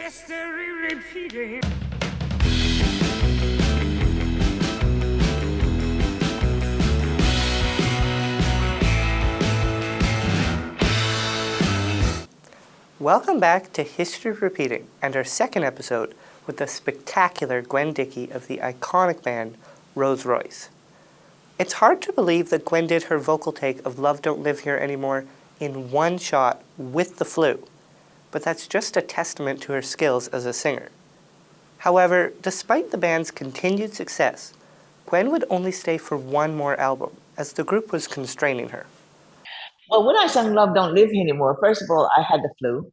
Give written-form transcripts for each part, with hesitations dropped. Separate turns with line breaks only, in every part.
History repeating. Welcome back to History Repeating and our second episode with the spectacular Gwen Dickey of the iconic band Royce. It's hard to believe that Gwen did her vocal take of Love Don't Live Here Anymore in one shot with the flu, but that's just a testament to her skills as a singer. However, despite the band's continued success, Gwen would only stay for one more album, as the group was constraining her.
Well, when I sang Love Don't Live Here Anymore, first of all, I had the flu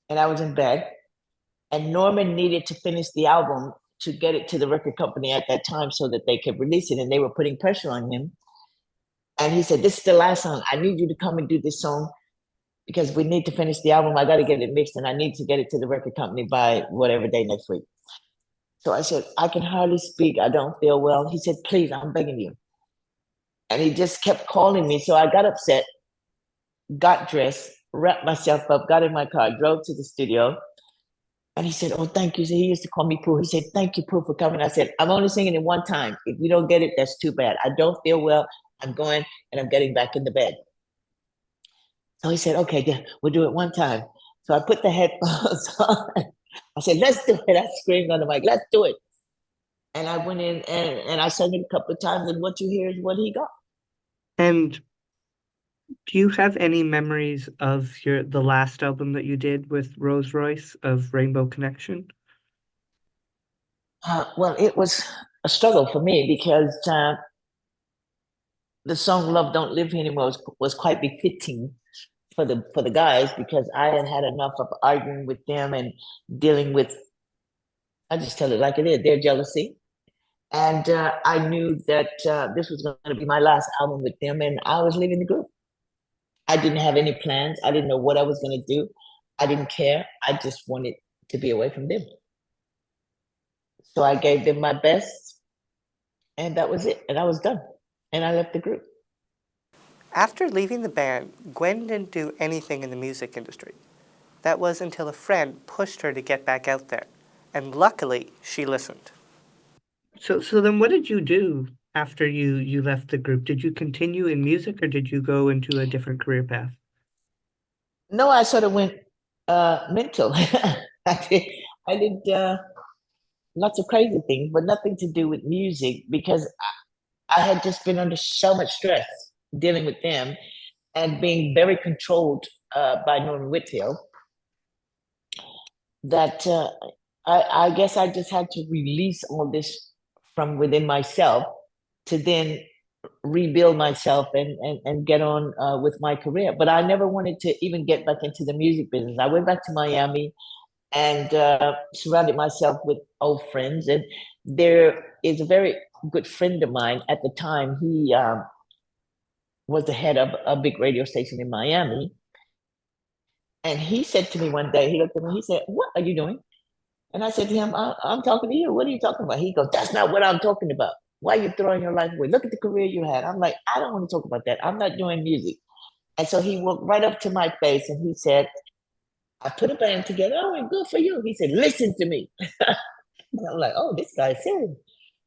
and I was in bed. And Norman needed to finish the album to get it to the record company at that time so that they could release it. And they were putting pressure on him. And he said, "This is the last song. I need you to come and do this song because we need to finish the album. I got to get it mixed and I need to get it to the record company by whatever day next week." So I said, "I can hardly speak. I don't feel well." He said, "Please, I'm begging you." And he just kept calling me. So I got upset, got dressed, wrapped myself up, got in my car, drove to the studio. And he said, "Oh, thank you." So he used to call me Pooh. He said, "Thank you, Pooh, for coming." I said, "I'm only singing it one time. If you don't get it, that's too bad. I don't feel well. I'm going and I'm getting back in the bed." So he said, "Okay, then we'll do it one time." So I put the headphones on. I said, "Let's do it." I screamed on the mic, "Let's do it." And I went in and I sang it a couple of times. And what you hear is what he got.
And do you have any memories of the last album that you did with Royce of Rainbow Connection?
Well, it was a struggle for me because the song "Love Don't Live Here Anymore" was quite befitting for the guys because I had had enough of arguing with them and dealing with, I just tell it like it is, their jealousy. And I knew that this was going to be my last album with them, and I was leaving the group. I didn't have any plans. I didn't know what I was going to do. I didn't care. I just wanted to be away from them. So I gave them my best, and that was it. And I was done. And I left the group.
After leaving the band, Gwen didn't do anything in the music industry. That was until a friend pushed her to get back out there, and luckily, she listened. So then what did you do after you left the group? Did you continue in music or did you go into a different career path?
No, I sort of went mental. I did lots of crazy things, but nothing to do with music because I had just been under so much stress dealing with them and being very controlled by Norman Whitfield that I guess I just had to release all this from within myself to then rebuild myself and get on with my career. But I never wanted to even get back into the music business. I went back to Miami and surrounded myself with old friends. And there is a very good friend of mine at the time. He was the head of a big radio station in Miami. And he said to me one day, he looked at me, he said, "What are you doing?" And I said to him, I'm talking to you. What are you talking about?" He goes, "That's not what I'm talking about. Why are you throwing your life away? Look at the career you had." I'm like, "I don't want to talk about that. I'm not doing music." And so he walked right up to my face and he said, "I put a band together." "Oh, and good for you." He said, "Listen to me." And I'm like, "Oh, this guy's serious."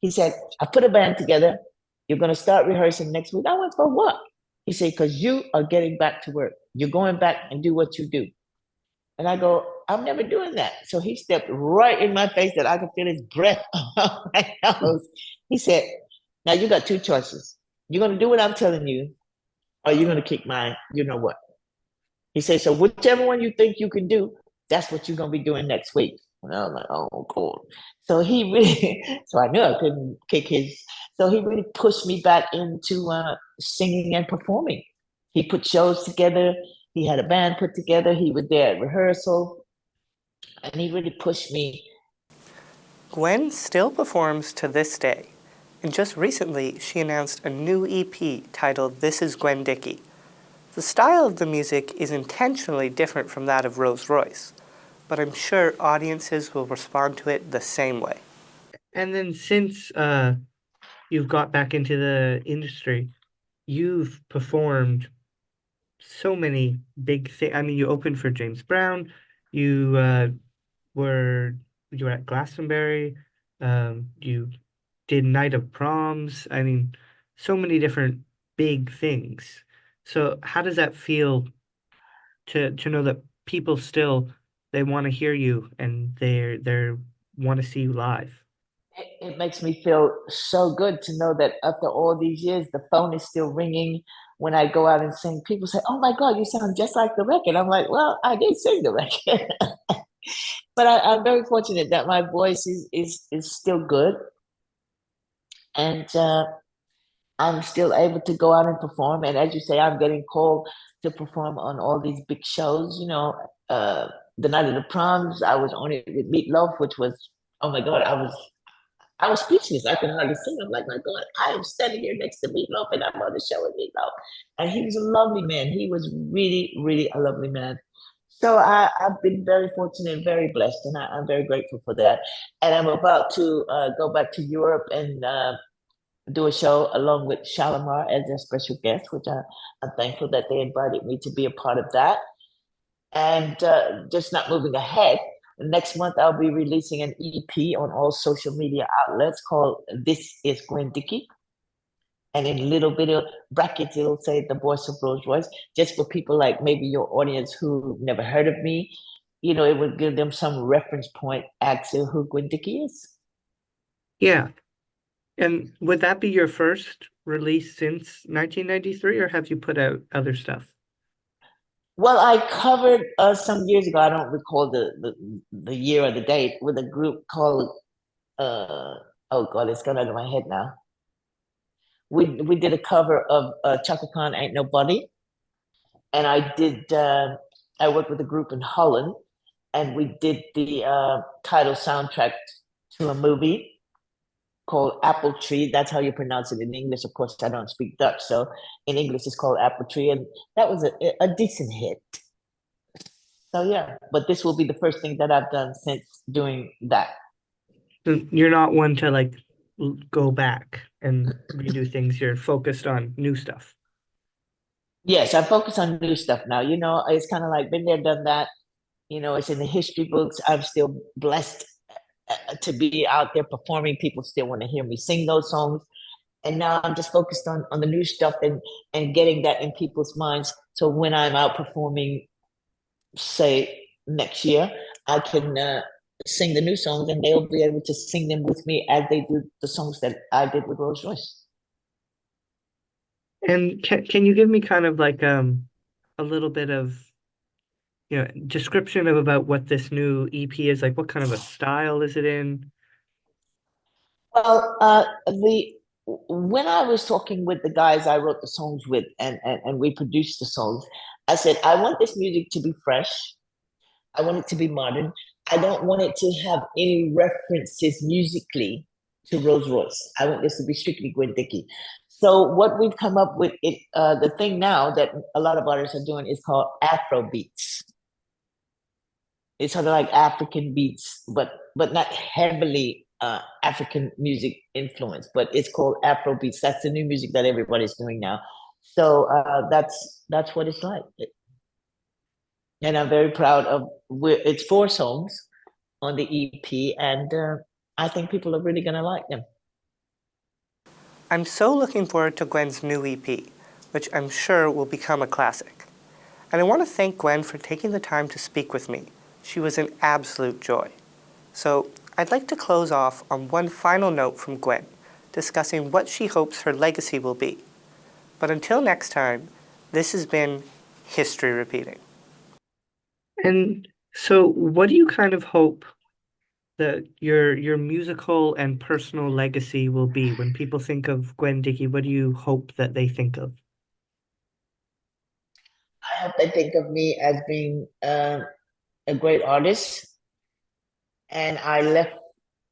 He said, "I put a band together. You're going to start rehearsing next week." I went, "For what?" He said, "Because you are getting back to work. You're going back and do what you do." And I go, "I'm never doing that." So he stepped right in my face that I could feel his breath on my nose. He said, "Now you got two choices. You're going to do what I'm telling you, or you're going to kick my, you know what." He said, "So whichever one you think you can do, that's what you're going to be doing next week." And I was like, "Oh, cool." So he really, so I knew I couldn't kick his. So he really pushed me back into singing and performing. He put shows together. He had a band put together. He was there at rehearsal, and he really pushed me.
Gwen still performs to this day, and just recently she announced a new EP titled This Is Gwen Dickey. The style of the music is intentionally different from that of Royce, but I'm sure audiences will respond to it the same way. And then since you've got back into the industry, you've performed so many big things. I mean, you opened for James Brown, you were you were at Glastonbury, you did Night of Proms. I mean, so many different big things. So how does that feel to know that people still they want to hear you and they're want to see you live?
It makes me feel so good to know that after all these years, the phone is still ringing when I go out and sing. People say, "Oh my God, you sound just like the record." I'm like, "Well, I did sing the record," but I'm very fortunate that my voice is still good, and I'm still able to go out and perform. And as you say, I'm getting called to perform on all these big shows. The night of the proms, I was on it with Meatloaf, which was, oh my God, I was speechless. I could hardly sing. I'm like, my God, I am standing here next to Meatloaf and I'm on the show with Meatloaf. And he was a lovely man. He was really, really a lovely man. So I've been very fortunate, very blessed, and I'm very grateful for that. And I'm about to go back to Europe and do a show along with Shalimar as a special guest, which I'm thankful that they invited me to be a part of that. And just not moving ahead. Next month, I'll be releasing an EP on all social media outlets called This is Gwen Dickey. And in little bit of brackets, it'll say the voice of Rolls Royce, just for people like maybe your audience who never heard of me. It would give them some reference point as to who Gwen Dickey is.
Yeah. And would that be your first release since 1993, or have you put out other stuff?
Well, I covered some years ago. I don't recall the year or the date with a group called oh God, it's gone out of my head now. We did a cover of Chaka Khan Ain't Nobody, and I worked with a group in Holland, and we did the title soundtrack to a movie called Apple Tree. That's how you pronounce it in English. Of course, I don't speak Dutch, so in English it's called Apple Tree, and that was a decent hit. So yeah, but this will be the first thing that I've done since doing that.
So you're not one to like go back and redo things. You're focused on new stuff.
Yes, I focus on new stuff now. It's kind of like been there, done that. It's in the history books. I'm still blessed to be out there performing. People still want to hear me sing those songs. And now I'm just focused on the new stuff and getting that in people's minds. So when I'm out performing, say next year, I can sing the new songs and they'll be able to sing them with me as they do the songs that I did with Rolls Royce.
And can you give me kind of like a little bit of description of about what this new EP is like? What kind of a style is it in?
Well, the when I was talking with the guys I wrote the songs with and we produced the songs, I said I want this music to be fresh. I want it to be modern. I don't want it to have any references musically to Rolls Royce. I want this to be strictly Gwen Dickey. So what we've come up with, the thing now that a lot of artists are doing is called Afro beats. It's sort of like African beats, but not heavily African music influence. But it's called Afro beats. That's the new music that everybody's doing now. So that's what it's like, and I'm very proud of. It's 4 songs on the EP, and I think people are really gonna like them.
I'm so looking forward to Gwen's new EP, which I'm sure will become a classic. And I want to thank Gwen for taking the time to speak with me. She was an absolute joy. So I'd like to close off on one final note from Gwen, discussing what she hopes her legacy will be. But until next time, this has been History Repeating. And so what do you kind of hope that your musical and personal legacy will be when people think of Gwen Dickey? What do you hope that they think of?
I hope they think of me as being a great artist, and I left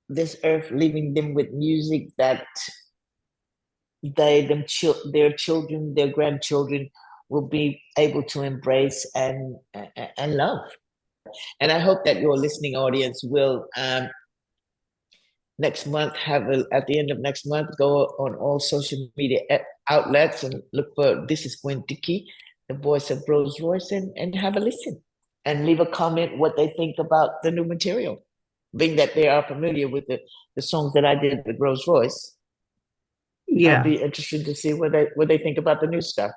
this earth leaving them with music that their children, their grandchildren will be able to embrace and love. And I hope that your listening audience will next month at the end of next month go on all social media outlets and look for This is Gwen Dickey, the voice of Rolls Royce, and have a listen and leave a comment what they think about the new material, being that they are familiar with the songs that I did with Royce.
Yeah.
I'd be interested to see what they think about the new stuff.